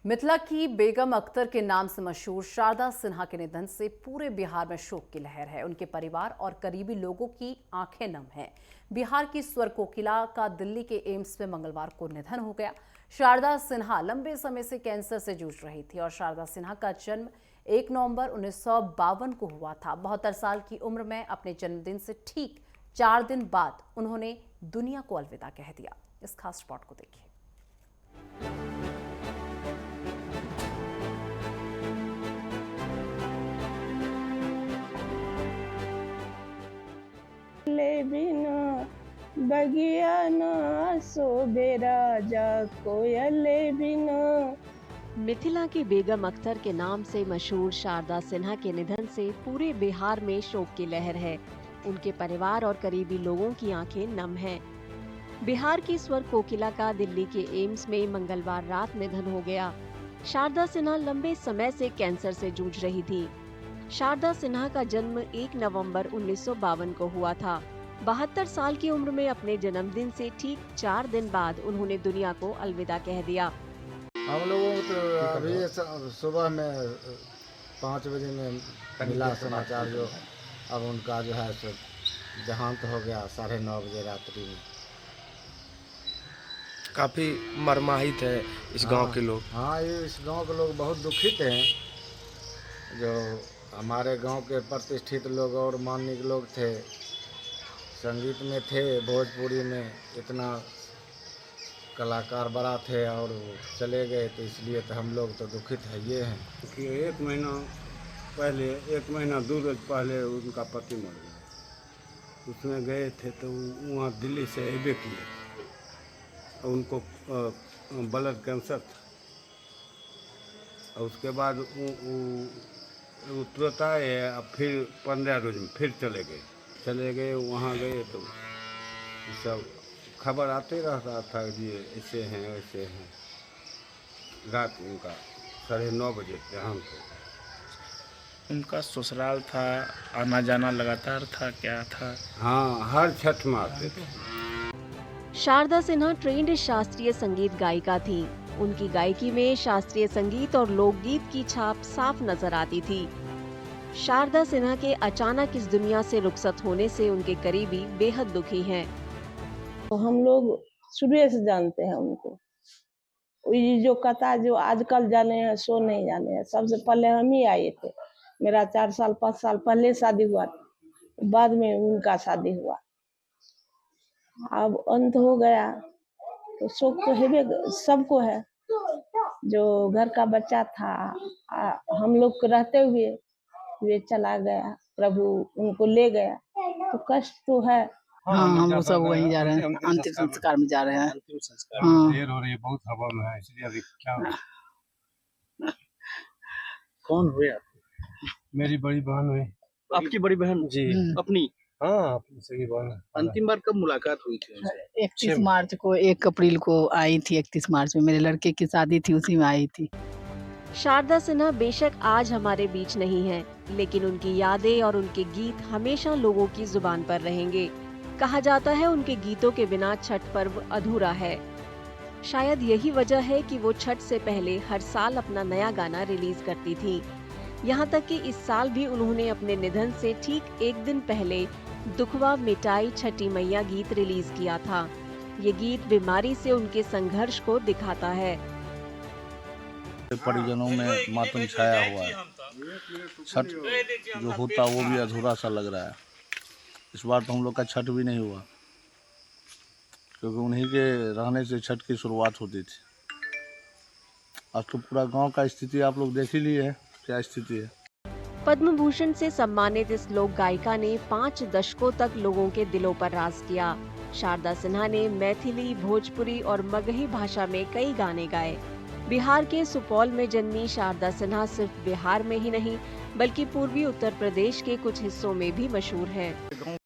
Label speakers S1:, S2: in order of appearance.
S1: मिथिला की बेगम अख्तर के नाम से मशहूर शारदा सिन्हा के निधन से पूरे बिहार में शोक की लहर है। उनके परिवार और करीबी लोगों की आंखें नम हैं। बिहार की स्वर कोकिला का दिल्ली के एम्स में मंगलवार को निधन हो गया। शारदा सिन्हा लंबे समय से कैंसर से जूझ रही थी और शारदा सिन्हा का जन्म 1 नवंबर 1952 को हुआ था। 72 साल की उम्र में अपने जन्मदिन से ठीक 4 दिन बाद उन्होंने दुनिया को अलविदा कह दिया। इस खास रिपोर्ट को देखिए।
S2: ले बिना बगिया ना शोभे राजा कोयले बिना।
S3: मिथिला की बेगम अख्तर के नाम से मशहूर शारदा सिन्हा के निधन से पूरे बिहार में शोक की लहर है। उनके परिवार और करीबी लोगों की आंखें नम हैं। बिहार की स्वर कोकिला का दिल्ली के एम्स में मंगलवार रात निधन हो गया। शारदा सिन्हा लंबे समय से कैंसर से जूझ रही थी। शारदा सिन्हा का जन्म 1 नवंबर 1952 को हुआ था। 72 साल की उम्र में अपने जन्मदिन से ठीक 4 दिन बाद उन्होंने दुनिया को अलविदा कह दिया।
S4: हम लोगों को तो अभी सुबह में 5 बजे में मिला समाचार, जो अब उनका जो है सो देहांत हो गया 9:30 बजे रात्रि में।
S5: काफ़ी मर्माहित है इस गांव के लोग।
S4: हाँ, ये इस गांव के लोग बहुत दुखित हैं। जो हमारे गांव के प्रतिष्ठित लोग और माननीय लोग थे, संगीत में थे, भोजपुरी में इतना कलाकार बड़ा थे और वो चले गए, तो इसलिए तो हम लोग तो दुखित है ये हैं
S6: कि 1 महीना 2 रोज पहले उनका पति मर गया। उसमें गए थे तो वहाँ दिल्ली से अबे किए। उनको ब्लड कैंसर था और उसके बाद वो तुरंत आए। अब फिर 15 रोज में फिर चले गए। वहाँ गए तो सब खबर आते रहता था कि ऐसे हैं वैसे हैं। रात उनका 9:30 बजे देहांत हो।
S5: उनका ससुराल था, आना जाना लगातार था, क्या था?
S6: हाँ, हर छठ में आते थे।
S3: शारदा सिन्हा ट्रेंड शास्त्रीय संगीत गायिका थी। उनकी गायकी में शास्त्रीय संगीत और लोकगीत की छाप साफ नजर आती थी। शारदा सिन्हा के अचानक इस दुनिया से रुखसत होने से उनके करीबी बेहद दुखी हैं।
S2: तो हम लोग शुरू से जानते हैं उनको। ये जो कथा जो आजकल जाने हैं सो नहीं जाने हैं। सबसे पहले हम ही आए थे। मेरा 4 साल 5 साल पहले शादी हुआ था, बाद में उनका शादी हुआ। अब अंत हो गया तो शोक तो सबको है। जो घर का बच्चा था, हम लोग को रहते हुए वे चला गया, प्रभु उनको ले गया, तो कष्ट तो है।
S7: हाँ, हम लोग सब वहीं जा रहे हैं, अंतिम संस्कार में जा रहे हैं।
S6: अंतिम संस्कार
S7: हाँ।
S6: देर हो रही है, बहुत हवा में है, इसलिए अभी क्या।
S8: कौन हुए आप?
S6: मेरी बड़ी बहन हुई।
S8: आपकी बड़ी बहन?
S6: जी।
S8: अपनी?
S6: हाँ, अपनी सगी बहन।
S8: अंतिम बार कब मुलाकात हुई थी उनसे?
S7: 31 मार्च को, 1 अप्रैल को आई थी। 31 मार्च में मेरे लड़के की शादी थी, उसी में आई थी।
S3: शारदा सिन्हा बेशक आज हमारे बीच नहीं है, लेकिन उनकी यादें और उनके गीत हमेशा लोगों की जुबान पर रहेंगे। कहा जाता है उनके गीतों के बिना छठ पर्व अधूरा है। शायद यही वजह है कि वो छठ से पहले हर साल अपना नया गाना रिलीज करती थी। यहाँ तक कि इस साल भी उन्होंने अपने निधन से ठीक 1 दिन पहले दुखवा मिटाई छठी मैया गीत रिलीज किया था। ये गीत बीमारी से उनके संघर्ष को दिखाता है।
S9: परिजनों में मातम छाया हुआ है। छठ जो होता वो भी अधूरा सा लग रहा है। इस बार तो हम लोग का छठ भी नहीं हुआ, क्योंकि उन्हीं के रहने से छठ की शुरुआत होती थी। आज तो पूरा गांव का स्थिति आप लोग देख ही लिए है, क्या स्थिति है।
S3: पद्म भूषण से सम्मानित इस लोक गायिका ने 5 दशकों तक लोगों के दिलों पर राज किया। शारदा सिन्हा ने मैथिली, भोजपुरी और मगही भाषा में कई गाने गाए। बिहार के सुपौल में जन्मी शारदा सिन्हा सिर्फ बिहार में ही नहीं, बल्कि पूर्वी उत्तर प्रदेश के कुछ हिस्सों में भी मशहूर है।
S9: गांव